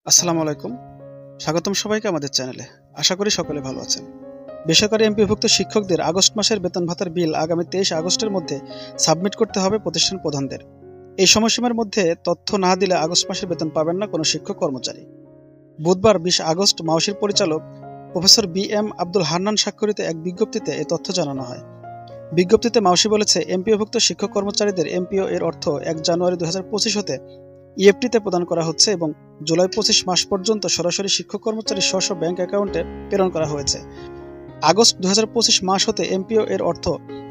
আসসালামু আলাইকুম। স্বাগতম সবাইকে আমাদের চ্যানেলে। আশা করি সকলে ভালো আছেন। বেসরকারি এমপিওভুক্ত শিক্ষকদের আগস্ট মাসের বেতন ভাতার বিল আগামী ২৩ আগস্টের মধ্যে সাবমিট করতে হবে প্রতিষ্ঠান প্রধানদের। এই সময়সীমার মধ্যে তথ্য না দিলে আগস্ট মাসের বেতন পাবেন না কোনো শিক্ষক কর্মচারী। বুধবার ২০ আগস্ট মাওসির পরিচালক প্রফেসর বি.এম. আব্দুল হান্নান স্বাক্ষরিত এক বিজ্ঞপ্তিতে এ তথ্য জানানো হয়। বিজ্ঞপ্তিতে মাওসি বলেছে, এমপিওভুক্ত শিক্ষক কর্মচারীদের এমপিও এর অর্থ ১ জানুয়ারি ২০২৫ হতে ইএফটিতে প্রদান করা হচ্ছে এবং জুলাই ২৫ মাস পর্যন্ত সরাসরি শিক্ষক কর্মচারীর স্ব ব্যাংক অ্যাকাউন্টে প্রেরণ করা হয়েছে। আগস্ট ২০২৫ মাস হতে এমপিও এর অর্থ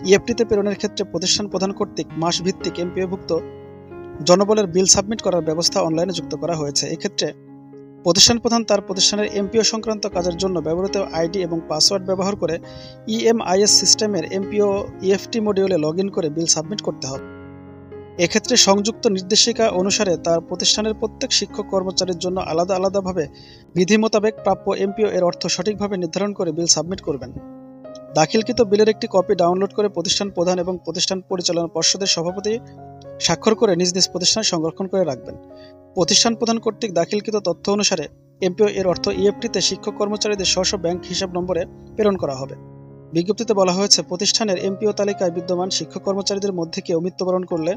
ইএফটিতে প্রেরণের ক্ষেত্রে প্রতিষ্ঠান প্রধান কর্তৃক মাস ভিত্তিক এমপিওভুক্ত জনবলের বিল সাবমিট করার ব্যবস্থা অনলাইনে যুক্ত করা হয়েছে। এক্ষেত্রে প্রতিষ্ঠান প্রধান তার প্রতিষ্ঠানের এমপিও সংক্রান্ত কাজের জন্য ব্যবহৃত আইডি এবং পাসওয়ার্ড ব্যবহার করে ইএমআইএস সিস্টেমের এমপিও ইএফটি মডিউলে লগ ইন করে বিল সাবমিট করতে হবে। এক্ষেত্রে সংযুক্ত নির্দেশিকা অনুসারে তার প্রতিষ্ঠানের প্রত্যেক শিক্ষক কর্মচারীর জন্য আলাদা আলাদাভাবে বিধি মোতাবেক প্রাপ্য এমপিও এর অর্থ সঠিকভাবে নির্ধারণ করে বিল সাবমিট করবেন। দাখিলকৃত বিলের একটি কপি ডাউনলোড করে প্রতিষ্ঠান প্রধান এবং প্রতিষ্ঠান পরিচালনা পর্ষদের সভাপতি স্বাক্ষর করে নিজ নিজ প্রতিষ্ঠানে সংরক্ষণ করে রাখবেন। প্রতিষ্ঠান প্রধান কর্তৃক দাখিলকৃত তথ্য অনুসারে এমপিও এর অর্থ ইএফটিতে শিক্ষক কর্মচারীদের স্ব ব্যাংক হিসাব নম্বরে প্রেরণ করা হবে। বিজ্ঞপ্তিতে বলা হয়েছে, প্রতিষ্ঠানের এমপিও তালিকায় বিদ্যমান শিক্ষক কর্মচারীদের মধ্যে কেউ মৃত্যুবরণ করলে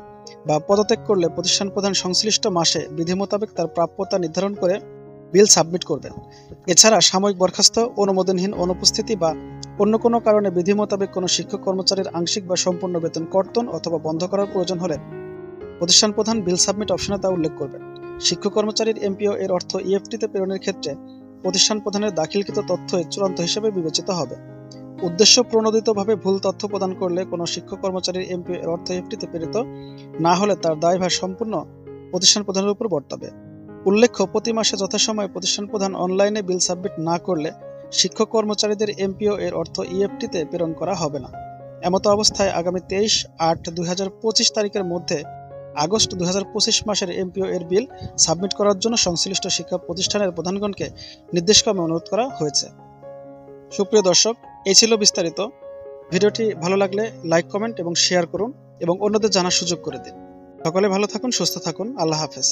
বা পদত্যাগ করলে প্রতিষ্ঠান প্রধান সংশ্লিষ্ট মাসে বিধি মোতাবেক তার প্রাপ্যতা নির্ধারণ করে বিল সাবমিট করবেন। এছাড়া সাময়িক বরখাস্ত, অনুমোদনহীন অনুপস্থিতি বা অন্য কোনো কারণে বিধি মোতাবেক কোনো শিক্ষক কর্মচারীর আংশিক বা সম্পূর্ণ বেতন কর্তন অথবা বন্ধ করার প্রয়োজন হলে প্রতিষ্ঠান প্রধান বিল সাবমিট অপশনে তা উল্লেখ করবেন। শিক্ষক কর্মচারীর এমপিও এর অর্থ ইএফটিতে প্রেরণের ক্ষেত্রে প্রতিষ্ঠান প্রধানের দাখিলকৃত তথ্য চূড়ান্ত হিসেবে বিবেচিত হবে। উদ্দেশ্য প্রণোদিতভাবে ভুল তথ্য প্রদান করলে কোনো শিক্ষক কর্মচারীর এমপিও এর অর্থ ইএফটিতে প্রেরিত না হলে তার দায়ভার সম্পূর্ণ প্রতিষ্ঠান প্রধানের উপর বর্তাবে। উল্লেখ্য, প্রতি মাসে যথাসময়ে প্রতিষ্ঠান প্রধান অনলাইনে বিল সাবমিট না করলে শিক্ষক কর্মচারীদের এমপিও এর অর্থ ইএফটিতে প্রেরণ করা হবে না। এমতো অবস্থায় আগামী ২৩/৮/২০২৫ তারিখের মধ্যে আগস্ট ২০২৫ মাসের এমপিও এর বিল সাবমিট করার জন্য সংশ্লিষ্ট শিক্ষা প্রতিষ্ঠানের প্রধানগণকে নির্দেশক্রমে অনুরোধ করা হয়েছে। সুপ্রিয় দর্শক, এই ছিল বিস্তারিত। ভিডিওটি ভালো লাগলে লাইক, কমেন্ট এবং শেয়ার করুন এবং অন্যদের জানার সুযোগ করে দিন। সকলে ভালো থাকুন, সুস্থ থাকুন। আল্লাহ হাফেজ।